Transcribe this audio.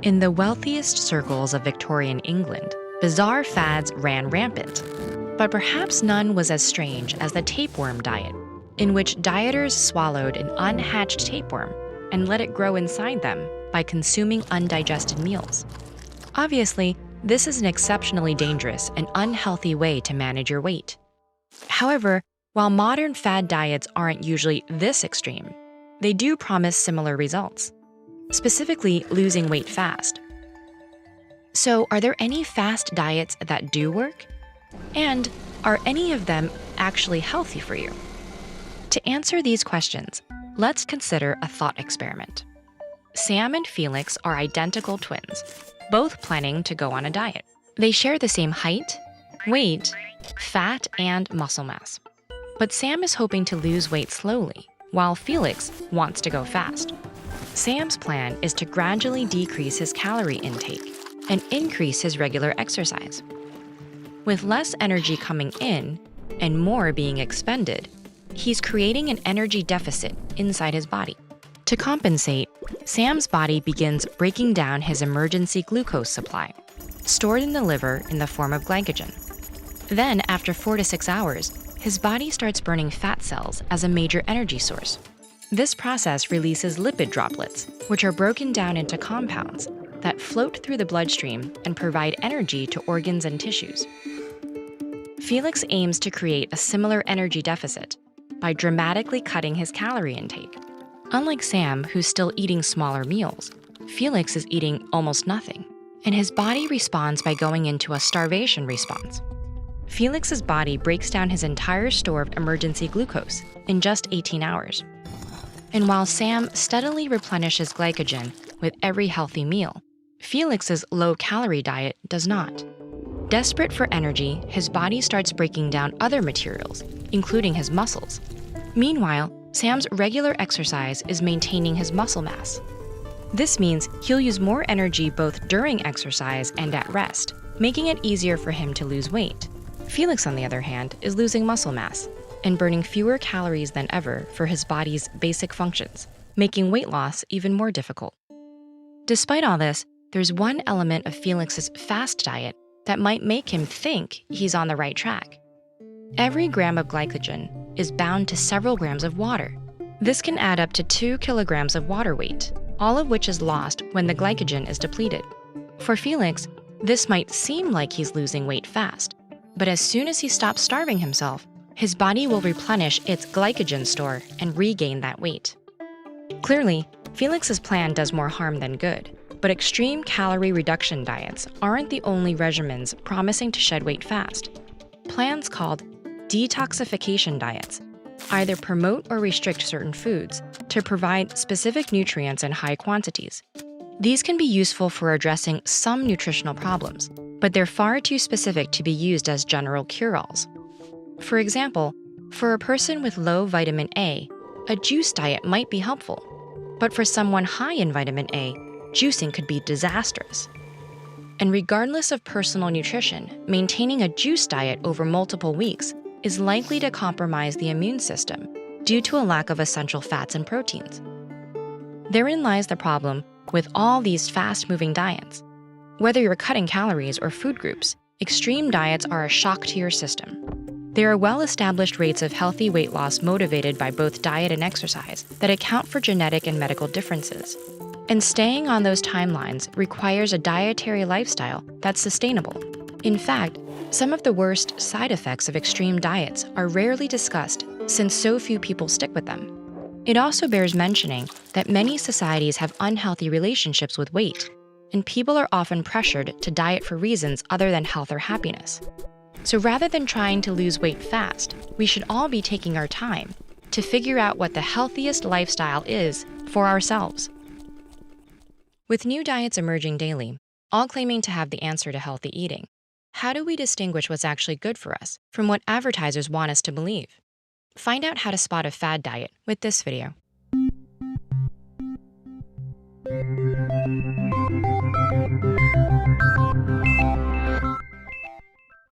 In the wealthiest circles of Victorian England, bizarre fads ran rampant. But perhaps none was as strange as the tapeworm diet, in which dieters swallowed an unhatched tapeworm and let it grow inside them by consuming undigested meals. Obviously, this is an exceptionally dangerous and unhealthy way to manage your weight. However, while modern fad diets aren't usually this extreme, they do promise similar results, specifically losing weight fast. So, are there any fast diets that do work? And are any of them actually healthy for you? To answer these questions, let's consider a thought experiment. Sam and Felix are identical twins, both planning to go on a diet. They share the same height, weight, fat, and muscle mass. But Sam is hoping to lose weight slowly, while Felix wants to go fast. Sam's plan is to gradually decrease his calorie intake and increase his regular exercise. With less energy coming in and more being expended, he's creating an energy deficit inside his body. To compensate, Sam's body begins breaking down his emergency glucose supply, stored in the liver in the form of glycogen. Then, after 4 to 6 hours, his body starts burning fat cells as a major energy source. This process releases lipid droplets, which are broken down into compounds that float through the bloodstream and provide energy to organs and tissues. Felix aims to create a similar energy deficit by dramatically cutting his calorie intake. Unlike Sam, who's still eating smaller meals, Felix is eating almost nothing, and his body responds by going into a starvation response. Felix's body breaks down his entire store of emergency glucose in just 18 hours. And while Sam steadily replenishes glycogen with every healthy meal, Felix's low-calorie diet does not. Desperate for energy, his body starts breaking down other materials, including his muscles. Meanwhile, Sam's regular exercise is maintaining his muscle mass. This means he'll use more energy both during exercise and at rest, making it easier for him to lose weight. Felix, on the other hand, is losing muscle mass and burning fewer calories than ever for his body's basic functions, making weight loss even more difficult. Despite all this, there's one element of Felix's fast diet that might make him think he's on the right track. Every gram of glycogen is bound to several grams of water. This can add up to 2 kilograms of water weight, all of which is lost when the glycogen is depleted. For Felix, this might seem like he's losing weight fast, but as soon as he stops starving himself, his body will replenish its glycogen store and regain that weight. Clearly, Felix's plan does more harm than good, but extreme calorie reduction diets aren't the only regimens promising to shed weight fast. Plans called detoxification diets either promote or restrict certain foods to provide specific nutrients in high quantities. These can be useful for addressing some nutritional problems, but they're far too specific to be used as general cure-alls. For example, for a person with low vitamin A juice diet might be helpful, but for someone high in vitamin A, juicing could be disastrous. And regardless of personal nutrition, maintaining a juice diet over multiple weeks is likely to compromise the immune system due to a lack of essential fats and proteins. Therein lies the problem with all these fast-moving diets. Whether you're cutting calories or food groups, extreme diets are a shock to your system. There are well-established rates of healthy weight loss motivated by both diet and exercise that account for genetic and medical differences. And staying on those timelines requires a dietary lifestyle that's sustainable. In fact, some of the worst side effects of extreme diets are rarely discussed since so few people stick with them. It also bears mentioning that many societies have unhealthy relationships with weight, and people are often pressured to diet for reasons other than health or happiness. So rather than trying to lose weight fast, we should all be taking our time to figure out what the healthiest lifestyle is for ourselves. With new diets emerging daily, all claiming to have the answer to healthy eating, how do we distinguish what's actually good for us from what advertisers want us to believe? Find out how to spot a fad diet with this video.